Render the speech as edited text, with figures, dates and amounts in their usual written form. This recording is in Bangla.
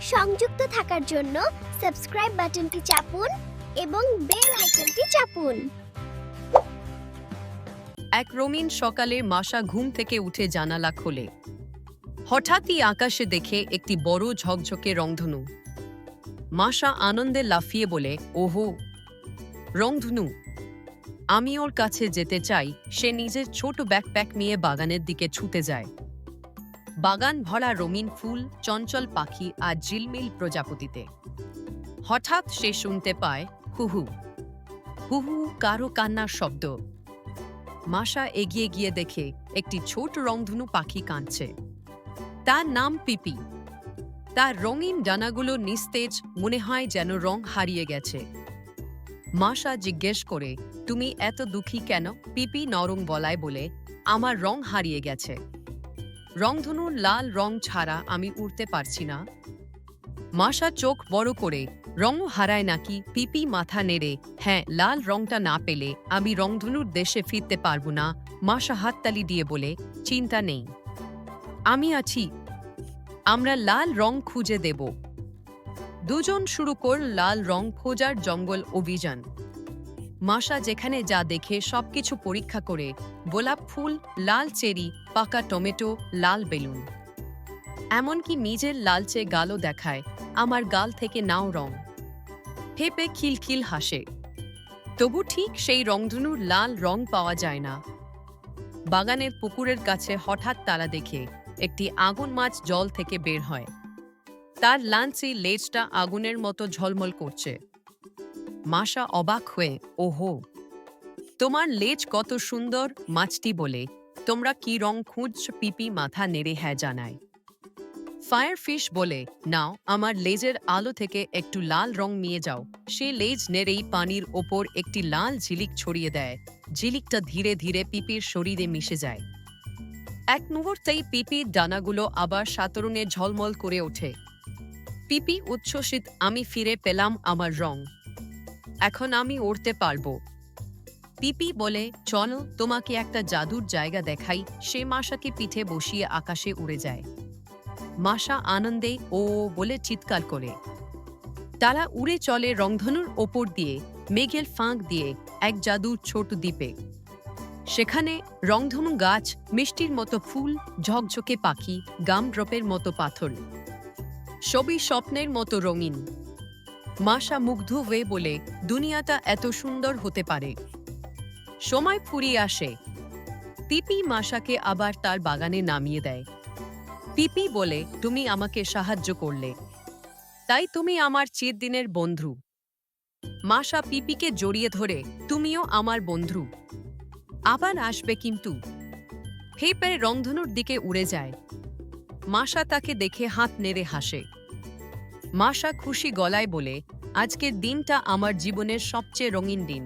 সংযুক্ত থাকার জন্য সাবস্ক্রাইব বাটনটি চাপুন এবং বেল আইকনটি চাপুন। এক রঙিন সকালে মাসা ঘুম থেকে উঠে জানালা খোলে। হঠাৎই আকাশে দেখে একটি বড় ঝকঝকে রংধনু। মাসা আনন্দে লাফিয়ে বলে, ওহো, রংধনু! আমি ওর কাছে যেতে চাই। সে নিজের ছোট ব্যাকপ্যাক নিয়ে বাগানের দিকে ছুটে যায়। বাগান ভরা রঙিন ফুল, চঞ্চল পাখি আর ঝিলমিল প্রজাপতিতে। হঠাৎ সে শুনতে পায় হুহু হুহু কারো কান্নার শব্দ। মাসা এগিয়ে গিয়ে দেখে একটি ছোট রংধনু পাখি কাঁদছে। তার নাম পিপি। তার রঙিন ডানাগুলো নিস্তেজ, মনে হয় যেন রং হারিয়ে গেছে। মাসা জিজ্ঞেস করে, তুমি এত দুঃখী কেন? পিপি নরম গলায় বলে, আমার রং হারিয়ে গেছে। রংধনুর লাল রং ছাড়া আমি উড়তে পারছি না। মাসা চোখ বড় করে, রঙও হারায় নাকি? পিপি মাথা নেড়ে, হ্যাঁ, লাল রংটা না পেলে আমি রংধনুর দেশে ফিরতে পারবো না। মাসা হাততালি দিয়ে বলে, চিন্তা নেই, আমি আছি। আমরা লাল রং খুঁজে দেব। দুজন শুরু কর লাল রং খোঁজার জঙ্গল অভিযান। মাসা যেখানে যা দেখে সবকিছু পরীক্ষা করে, গোলাপ ফুল, লাল চেরি, পাকা টমেটো, লাল বেলুন, এমনকি নিজের লালচে গালও দেখায়, আমার গাল থেকে নাও রং। ফেপে খিলখিল হাসে। তবু ঠিক সেই রংধনুর লাল রং পাওয়া যায় না। বাগানের পুকুরের কাছে হঠাৎ তারা দেখে একটি আগুন মাছ জল থেকে বের হয়। তার লাঞ্চি লেজটা আগুনের মতো ঝলমল করছে। মাসা অবাক হয়ে, ওহো, তোমার লেজ কত সুন্দর! মাছটি বলে, তোমরা কি রং খুঁজছ? পিপি মাথা নেড়ে হ্যাঁ জানায়। ফায়ারফিশ বলে, নাও, আমার লেজের আলো থেকে একটু লাল রং নিয়ে যাও। সে লেজ নেড়েই পানির ওপর একটি লাল ঝিলিক ছড়িয়ে দেয়। ঝিলিকটা ধীরে ধীরে পিপির শরীরে মিশে যায়। এক মুহূর্তেই পিপির ডানাগুলো আবার সাতরণে ঝলমল করে ওঠে। পিপি উচ্ছ্বসিত, আমি ফিরে পেলাম আমার রং। এখন আমি উড়তে পারবো। পিপি বলে, চল, তোমাকে একটা জাদুর জায়গা দেখাই। সে মাসাকে পিঠে বসিয়ে আকাশে উড়ে যায়। মাসা আনন্দে ও বলে চিৎকার করে। তারা উড়ে চলে রংধনুর ওপর দিয়ে, মেঘের ফাঁক দিয়ে এক জাদুর ছোট দ্বীপে। সেখানে রংধনু গাছ, মিষ্টির মতো ফুল, ঝকঝকে পাখি, গামড্রপের মতো পাথর, সবই স্বপ্নের মতো রঙিন। মাসা মুগ্ধ হয়ে বলে, দুনিয়াটা এত সুন্দর হতে পারে। সময় ফুরিয়ে আসে। পিপি মাসাকে আবার তার বাগানে নামিয়ে দেয়। পিপি বলে, তুমি আমাকে সাহায্য করলে, তাই তুমি আমার চিরদিনের বন্ধু। মাসা পিপিকে জড়িয়ে ধরে, তুমিও আমার বন্ধু, আবার আসবে কিন্তু। ফেপে রংধনুর দিকে উড়ে যায়। মাসা তাকে দেখে হাত নেড়ে হাসে। মাসা খুশি গলায় বলে, আজকের দিনটা আমার জীবনের সবচেয়ে রঙিন দিন।